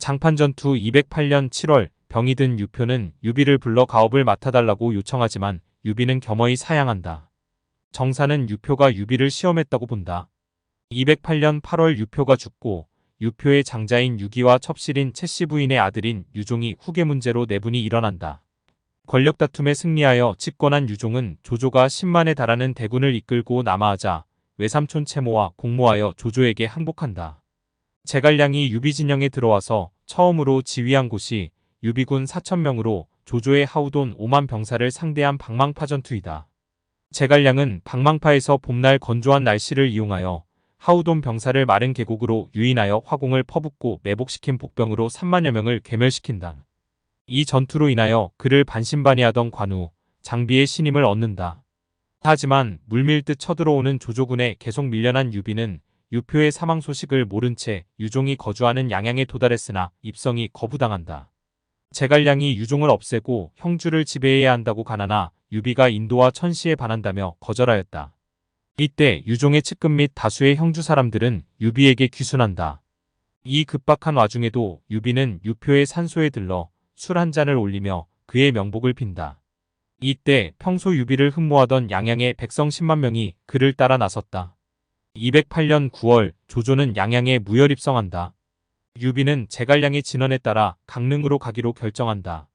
장판전투 208년 7월 병이 든 유표는 유비를 불러 가업을 맡아달라고 요청하지만 유비는 겸허히 사양한다. 정사는 유표가 유비를 시험했다고 본다. 208년 8월 유표가 죽고 유표의 장자인 유기와 첩실인 채씨 부인의 아들인 유종이 후계 문제로 내분이 일어난다. 권력 다툼에 승리하여 집권한 유종은 조조가 10만에 달하는 대군을 이끌고 남하하자 외삼촌 채모와 공모하여 조조에게 항복한다. 제갈량이 유비 진영에 들어와서 처음으로 지휘한 곳이 유비군 4,000명으로 조조의 하우돈 5만 병사를 상대한 박망파 전투이다. 제갈량은 박망파에서 봄날 건조한 날씨를 이용하여 하우돈 병사를 마른 계곡으로 유인하여 화공을 퍼붓고 매복시킨 복병으로 3만여 명을 괴멸시킨다. 이 전투로 인하여 그를 반신반의하던 관우, 장비의 신임을 얻는다. 하지만 물밀듯 쳐들어오는 조조군에 계속 밀려난 유비는 유표의 사망 소식을 모른 채 유종이 거주하는 양양에 도달했으나 입성이 거부당한다. 제갈량이 유종을 없애고 형주를 지배해야 한다고 가난하 유비가 인도와 천시에 반한다며 거절하였다. 이때 유종의 측근 및 다수의 형주 사람들은 유비에게 귀순한다. 이 급박한 와중에도 유비는 유표의 산소에 들러 술 한 잔을 올리며 그의 명복을 빈다. 이때 평소 유비를 흠모하던 양양의 백성 10만 명이 그를 따라 나섰다. 208년 9월 조조는 양양에 무혈입성한다. 유비는 제갈량의 진언에 따라 강릉으로 가기로 결정한다.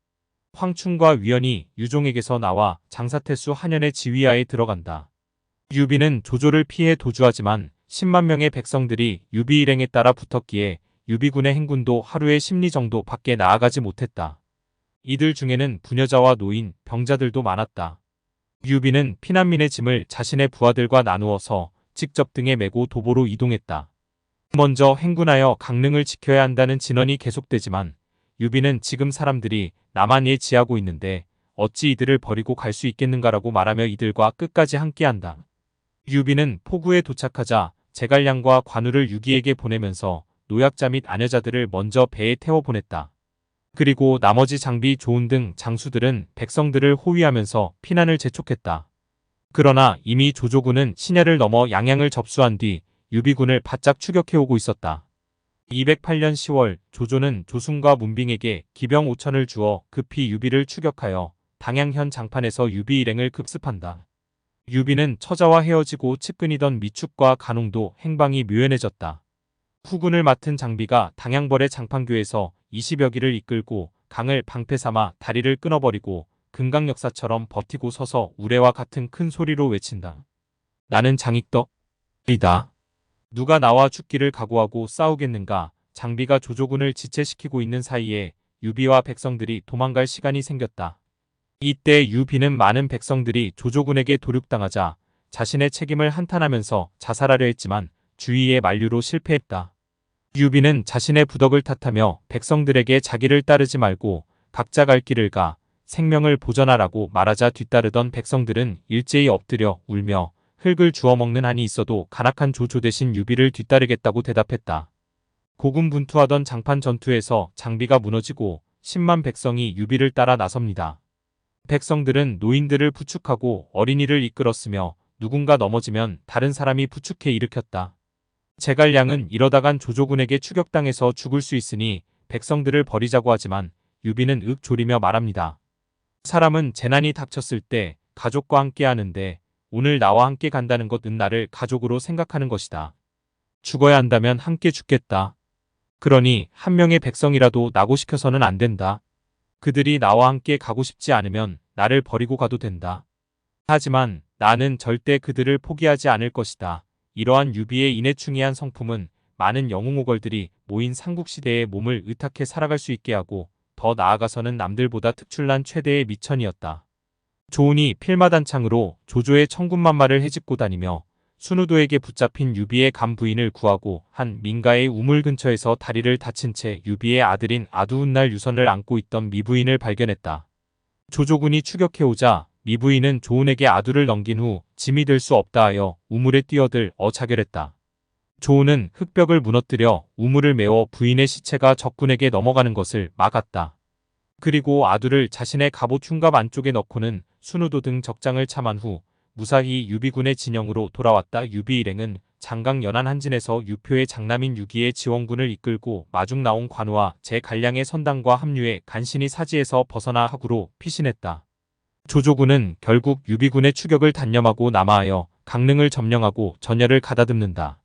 황충과 위연이 유종에게서 나와 장사태수 한연의 지휘하에 들어간다. 유비는 조조를 피해 도주하지만 10만 명의 백성들이 유비 일행에 따라 붙었기에 유비군의 행군도 하루에 10리 정도 밖에 나아가지 못했다. 이들 중에는 부녀자와 노인, 병자들도 많았다. 유비는 피난민의 짐을 자신의 부하들과 나누어서 직접 등에 메고 도보로 이동했다. 먼저 행군하여 강릉을 지켜야 한다는 진언이 계속되지만 유비는 지금 사람들이 남한에 지하고 있는데 어찌 이들을 버리고 갈 수 있겠는가라고 말하며 이들과 끝까지 함께한다. 유비는 포구에 도착하자 제갈량과 관우를 유기에게 보내면서 노약자 및 아녀자들을 먼저 배에 태워 보냈다. 그리고 나머지 장비 조운 등 장수들은 백성들을 호위하면서 피난을 재촉했다. 그러나 이미 조조군은 신야를 넘어 양양을 접수한 뒤 유비군을 바짝 추격해오고 있었다. 208년 10월 조조는 조순과 문빙에게 기병 5천을 주어 급히 유비를 추격하여 당양현 장판에서 유비 일행을 급습한다. 유비는 처자와 헤어지고 측근이던 미축과 간홍도 행방이 묘연해졌다. 후군을 맡은 장비가 당양벌의 장판교에서 20여 기를 이끌고 강을 방패 삼아 다리를 끊어버리고 금강역사처럼 버티고 서서 우레와 같은 큰 소리로 외친다. 나는 장익덕이다. 누가 나와 죽기를 각오하고 싸우겠는가. 장비가 조조군을 지체시키고 있는 사이에 유비와 백성들이 도망갈 시간이 생겼다. 이때 유비는 많은 백성들이 조조군에게 도륙당하자 자신의 책임을 한탄하면서 자살하려 했지만 주위의 만류로 실패했다. 유비는 자신의 부덕을 탓하며 백성들에게 자기를 따르지 말고 각자 갈 길을 가 생명을 보전하라고 말하자 뒤따르던 백성들은 일제히 엎드려 울며 흙을 주워 먹는 한이 있어도 간악한 조조 대신 유비를 뒤따르겠다고 대답했다. 고군분투하던 장판 전투에서 장비가 무너지고 10만 백성이 유비를 따라 나섭니다. 백성들은 노인들을 부축하고 어린이를 이끌었으며 누군가 넘어지면 다른 사람이 부축해 일으켰다. 제갈량은 이러다간 조조군에게 추격당해서 죽을 수 있으니 백성들을 버리자고 하지만 유비는 윽조리며 말합니다. 사람은 재난이 닥쳤을 때 가족과 함께 하는데 오늘 나와 함께 간다는 것은 나를 가족으로 생각하는 것이다. 죽어야 한다면 함께 죽겠다. 그러니 한 명의 백성이라도 낙오시켜서는 안 된다. 그들이 나와 함께 가고 싶지 않으면 나를 버리고 가도 된다. 하지만 나는 절대 그들을 포기하지 않을 것이다. 이러한 유비의 인해충이한 성품은 많은 영웅오걸들이 모인 삼국시대의 몸을 의탁해 살아갈 수 있게 하고 더 나아가서는 남들보다 특출난 최대의 미천이었다. 조운이 필마단창으로 조조의 천군만마를 헤집고 다니며 순우도에게 붙잡힌 유비의 간 부인을 구하고 한 민가의 우물 근처에서 다리를 다친 채 유비의 아들인 아두훗날 유선을 안고 있던 미부인을 발견했다. 조조군이 추격해오자 미부인은 조운에게 아두를 넘긴 후 짐이 될 수 없다 하여 우물에 뛰어들 자결했다. 조운은 흙벽을 무너뜨려 우물을 메워 부인의 시체가 적군에게 넘어가는 것을 막았다. 그리고 아두를 자신의 갑옷 흉갑 안쪽에 넣고는 순우도 등 적장을 참한 후 무사히 유비군의 진영으로 돌아왔다. 유비 일행은 장강 연안 한진에서 유표의 장남인 유기의 지원군을 이끌고 마중 나온 관우와 제갈량의 선당과 합류해 간신히 사지에서 벗어나 하구로 피신했다. 조조군은 결국 유비군의 추격을 단념하고 남하하여 강릉을 점령하고 전열을 가다듬는다.